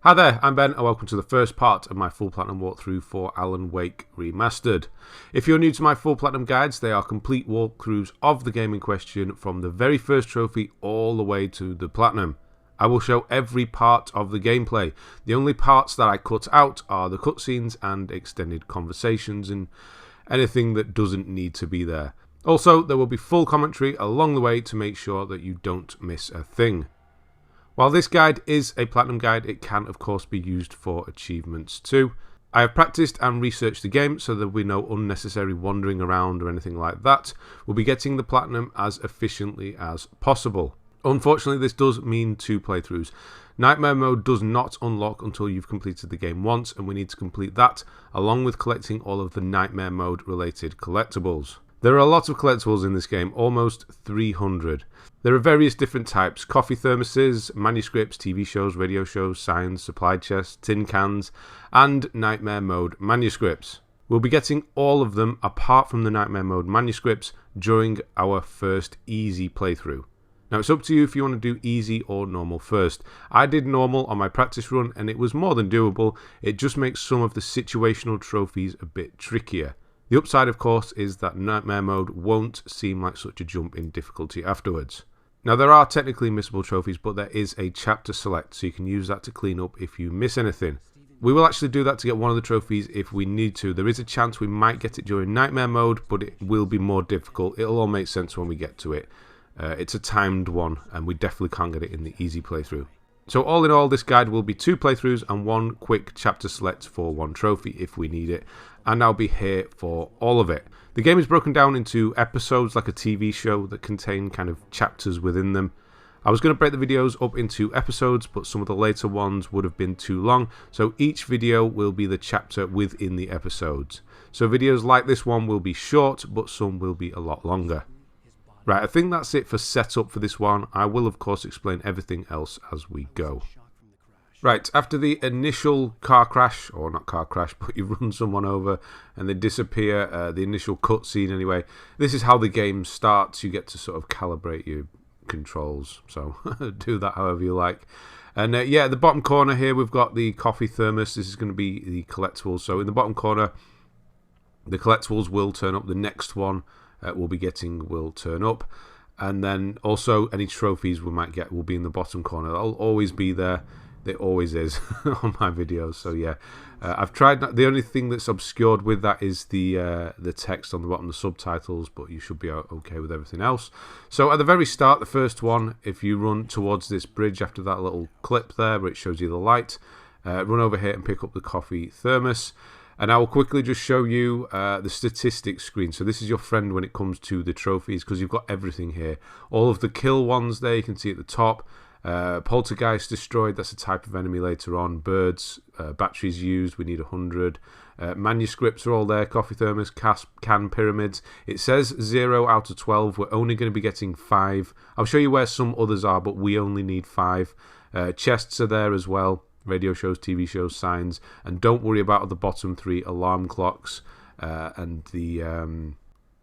Hi there, I'm Ben and welcome to the first part of my full platinum walkthrough for Alan Wake Remastered. If you're new to my full platinum guides, they are complete walkthroughs of the game in question from the very first trophy all the way to the platinum. I will show every part of the gameplay. The only parts that I cut out are the cutscenes and extended conversations and anything that doesn't need to be there. Also, there will be full commentary along the way to make sure that you don't miss a thing. While this guide is a platinum guide, it can of course be used for achievements too. I have practiced and researched the game so there will be no unnecessary wandering around or anything like that. We'll be getting the platinum as efficiently as possible. Unfortunately, this does mean 2 playthroughs. Nightmare mode does not unlock until you've completed the game once, and we need to complete that along with collecting all of the Nightmare mode related collectibles. There are a lot of collectibles in this game, almost 300. There are various different types: coffee thermoses, manuscripts, TV shows, radio shows, signs, supply chests, tin cans, and Nightmare mode manuscripts. We'll be getting all of them apart from the Nightmare mode manuscripts during our first easy playthrough. Now it's up to you if you want to do easy or normal first. I did normal on my practice run and it was more than doable. It just makes some of the situational trophies a bit trickier. The upside, of course, is that Nightmare mode won't seem like such a jump in difficulty afterwards. Now, there are technically missable trophies, but there is a chapter select, so you can use that to clean up if you miss anything. We will actually do that to get one of the trophies if we need to. There is a chance we might get it during Nightmare mode, but it will be more difficult. It'll all make sense when we get to it. It's a timed one, and we definitely can't get it in the easy playthrough. So all in all, this guide will be 2 playthroughs and 1 quick chapter select for 1 trophy if we need it, and I'll be here for all of it. The game is broken down into episodes like a TV show that contain kind of chapters within them. I was going to break the videos up into episodes, but some of the later ones would have been too long, so each video will be the chapter within the episodes. So videos like this one will be short, but some will be a lot longer. Right, I think that's it for setup for this one. I will, of course, explain everything else as we go. Right, after the initial car crash, or not car crash, but you run someone over and they disappear, the initial cutscene anyway, this is how the game starts. You get to sort of calibrate your controls, so do that however you like. And yeah, at the bottom corner here, we've got the coffee thermos. This is going to be the collectibles. So in the bottom corner, the collectibles will turn up. The next one we'll be getting will turn up, and then also any trophies we might get will be in the bottom corner. That'll always be there. It always is on my videos. So yeah, I've tried. The only thing that's obscured with that is the text on the bottom, the subtitles, but you should be okay with everything else. So at the very start, the first one, if you run towards this bridge after that little clip there where it shows you the light, run over here and pick up the coffee thermos. And I will quickly just show you the statistics screen. So this is your friend when it comes to the trophies, because you've got everything here. All of the kill ones there, you can see at the top. Poltergeist destroyed, that's a type of enemy later on. Birds, batteries used, we need 100. Manuscripts are all there. Coffee thermos, can pyramids. It says 0 out of 12. We're only going to be getting 5. I'll show you where some others are, but we only need 5. Chests are there as well. Radio shows, TV shows, signs, and don't worry about the bottom 3: alarm clocks and the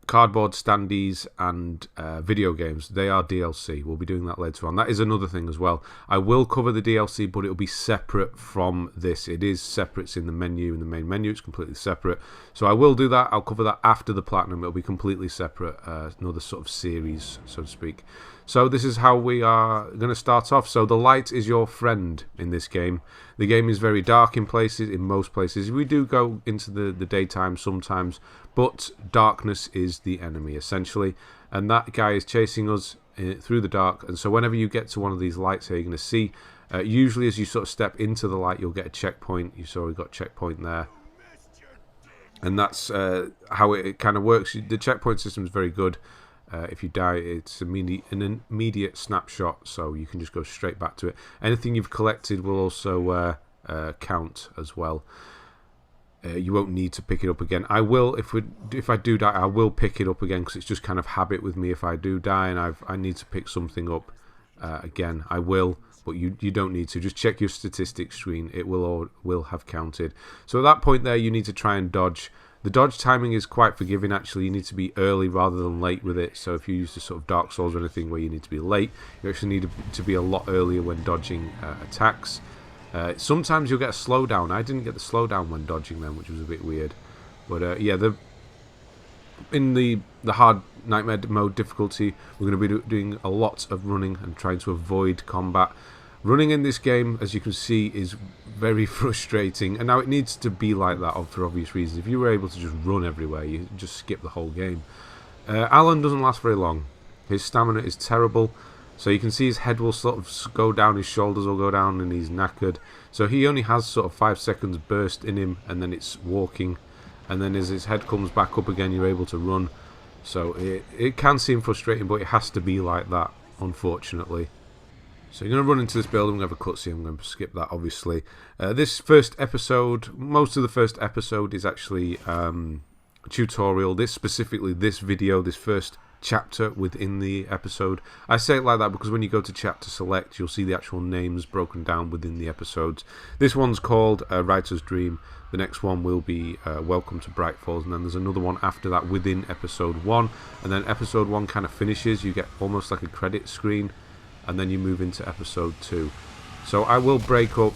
cardboard standees and video games. They are DLC. We'll be doing that later on. That is another thing as well. I will cover the DLC, but it'll be separate from this. It is separate. It's in the menu, in the main menu. It's completely separate. So I will do that. I'll cover that after the platinum. It'll be completely separate. Another sort of series, so to speak. So this is how we are going to start off. So the light is your friend in this game. The game is very dark in places, in most places. We do go into the daytime sometimes, but darkness is the enemy essentially. And that guy is chasing us through the dark. And so whenever you get to one of these lights here, you're going to see, usually as you sort of step into the light, you'll get a checkpoint. You saw we got a checkpoint there. And that's how it kind of works. The checkpoint system is very good. If you die, it's an immediate snapshot, so you can just go straight back to it. Anything you've collected will also count as well. You won't need to pick it up again. I will, if I do die, I will pick it up again, because it's just kind of habit with me. If I do die and I need to pick something up again, I will. But you don't need to. Just check your statistics screen. It will have counted. So at that point there, you need to try and dodge. The dodge timing is quite forgiving, actually. You need to be early rather than late with it. So if you use the sort of Dark Souls or anything where you need to be late, you actually need to be a lot earlier when dodging attacks. Sometimes you'll get a slowdown. I didn't get the slowdown when dodging them, which was a bit weird. But yeah, in the hard nightmare mode difficulty, we're going to be doing a lot of running and trying to avoid combat. Running in this game, as you can see, is very frustrating, and now it needs to be like that for obvious reasons. If you were able to just run everywhere, you just skip the whole game. Alan doesn't last very long. His stamina is terrible, so you can see his head will sort of go down, his shoulders will go down, and he's knackered. So he only has sort of 5 seconds burst in him, and then it's walking, and then as his head comes back up again, you're able to run. So it can seem frustrating, but it has to be like that, unfortunately. So you're going to run into this building, we're going to have a cutscene, I'm going to skip that obviously. This first episode, most of the first episode is actually a tutorial. This video, this first chapter within the episode. I say it like that because when you go to chapter select, you'll see the actual names broken down within the episodes. This one's called Writer's Dream. The next one will be Welcome to Bright Falls, and then there's another one after that within episode 1. And then episode 1 kind of finishes, you get almost like a credit screen, and then you move into episode 2. So I will break up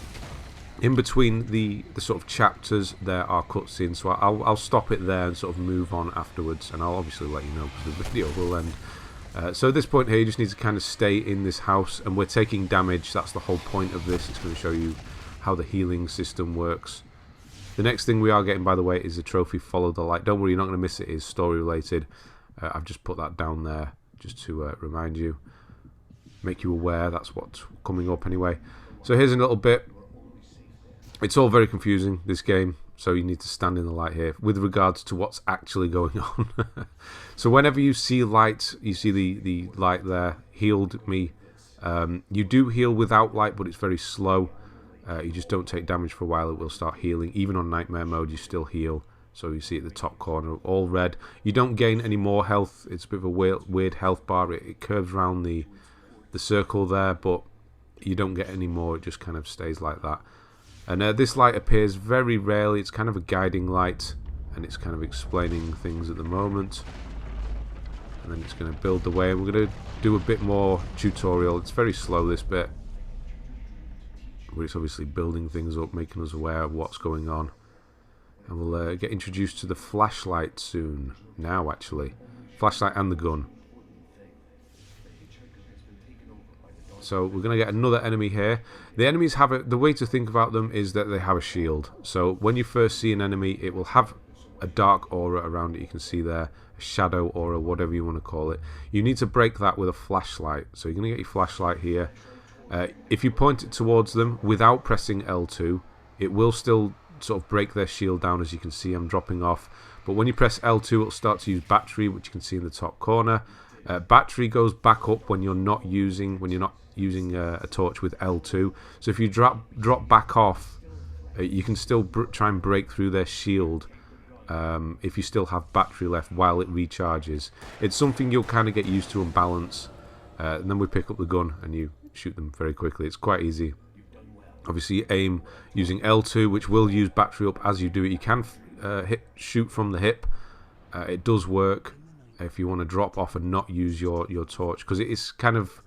in between the sort of chapters. There are cutscenes, so I'll stop it there and sort of move on afterwards, and I'll obviously let you know because the video will end. So at this point here, you just need to kind of stay in this house, and we're taking damage. That's the whole point of this. It's going to show you how the healing system works. The next thing we are getting, by the way, is the trophy Follow the Light. Don't worry, you're not going to miss it. It's story related. I've just put that down there just to remind you, make you aware that's what's coming up anyway. So here's a little bit. It's all very confusing, this game, so you need to stand in the light here with regards to what's actually going on. So whenever you see light, you see the light there, healed me. You do heal without light, but it's very slow. You just don't take damage for a while, it will start healing. Even on nightmare mode, you still heal. So you see at the top corner, all red. You don't gain any more health. It's a bit of a weird health bar. It curves around the circle there, but you don't get any more. It just kind of stays like that. And this light appears very rarely. It's kind of a guiding light, and it's kind of explaining things at the moment. And then it's going to build the way, and we're going to do a bit more tutorial. It's very slow, this bit, but it's obviously building things up, making us aware of what's going on. And we'll get introduced to the flashlight soon. Now, actually. Flashlight and the gun. So we're going to get another enemy here. The enemies have the way to think about them is that they have a shield. So when you first see an enemy, it will have a dark aura around it. You can see there, a shadow aura, whatever you want to call it. You need to break that with a flashlight. So you're going to get your flashlight here. If you point it towards them without pressing L2, it will still sort of break their shield down. As you can see, I'm dropping off. But when you press L2, it'll start to use battery, which you can see in the top corner. Battery goes back up when you're not using a torch with L2. So if you drop back off, you can still try and break through their shield if you still have battery left while it recharges. It's something you'll kind of get used to and balance. And then we pick up the gun and you shoot them very quickly. It's quite easy. Obviously, you aim using L2, which will use battery up as you do it. You can shoot from the hip. It does work if you want to drop off and not use your torch, because it is kind of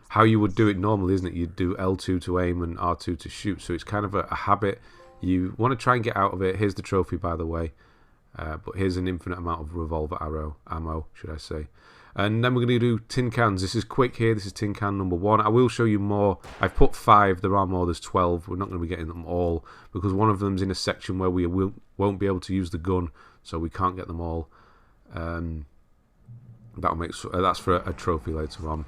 how you would do it normally, isn't it? You'd do L2 to aim and R2 to shoot, so it's kind of a habit. You want to try and get out of it. Here's the trophy, by the way, but here's an infinite amount of revolver ammo, should I say. And then we're going to do tin cans. This is quick here. This is tin can number 1. I will show you more. I've put 5. There are more. There's 12. We're not going to be getting them all because one of them's in a section where we won't be able to use the gun, so we can't get them all. That's for a trophy later on.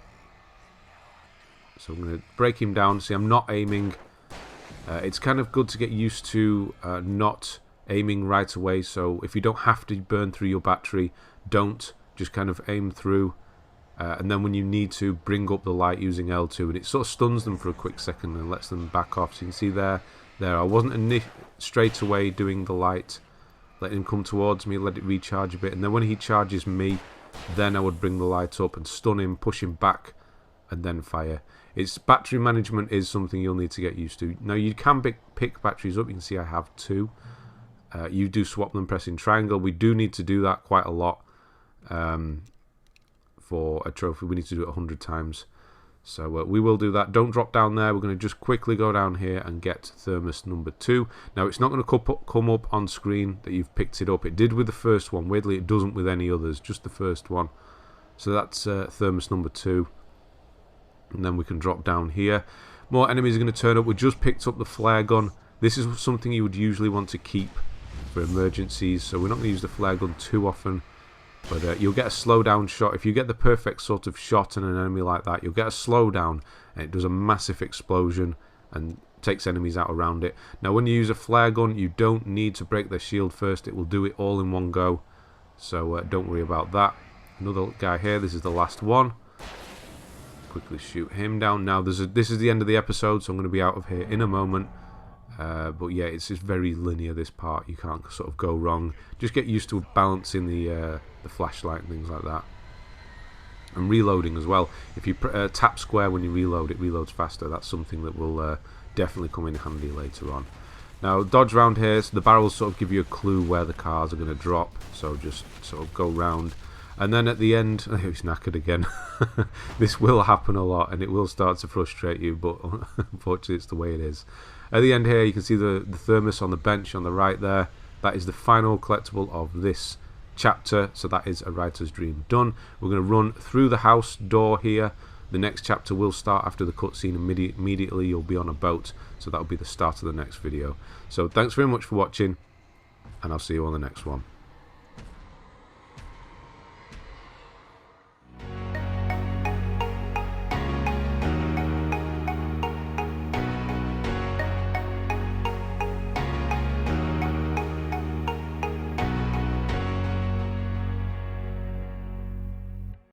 So I'm going to break him down. See, I'm not aiming. It's kind of good to get used to not aiming right away. So if you don't have to burn through your battery, don't. Just kind of aim through. And then when you need to, bring up the light using L2. And it sort of stuns them for a quick second and lets them back off. So you can see there. I wasn't straight away doing the light. Let him come towards me, let it recharge a bit. And then when he charges me, then I would bring the light up and stun him, push him back, and then fire. Its battery management is something you'll need to get used to. Now, you can pick batteries up. You can see I have 2. You do swap them pressing triangle. We do need to do that quite a lot for a trophy. We need to do it 100 times. So we will do that. Don't drop down there. We're going to just quickly go down here and get Thermos number 2. Now, it's not going to come up on screen that you've picked it up. It did with the first one. Weirdly, it doesn't with any others, just the first one. So that's Thermos number 2. And then we can drop down here. More enemies are going to turn up. We just picked up the flare gun. This is something you would usually want to keep for emergencies. So we're not going to use the flare gun too often. But you'll get a slowdown shot. If you get the perfect sort of shot on an enemy like that, you'll get a slowdown, and it does a massive explosion and takes enemies out around it. Now, when you use a flare gun, you don't need to break their shield first. It will do it all in one go. So don't worry about that. Another guy here. This is the last one. Quickly shoot him down. Now, this is the end of the episode, so I'm going to be out of here in a moment. But yeah, it's just very linear, this part. You can't sort of go wrong. Just get used to balancing the flashlight and things like that. And reloading as well. If you tap square when you reload, it reloads faster. That's something that will definitely come in handy later on. Now, dodge round here. So the barrels sort of give you a clue where the cars are going to drop. So just sort of go round. And then at the end, he's knackered again. This will happen a lot, and it will start to frustrate you, but unfortunately it's the way it is. At the end here, you can see the Thermos on the bench on the right there. That is the final collectible of this chapter, so that is A Writer's Dream done. We're going to run through the house door here. The next chapter will start after the cutscene. Immediately you'll be on a boat, so that'll be the start of the next video. So thanks very much for watching, and I'll see you on the next one.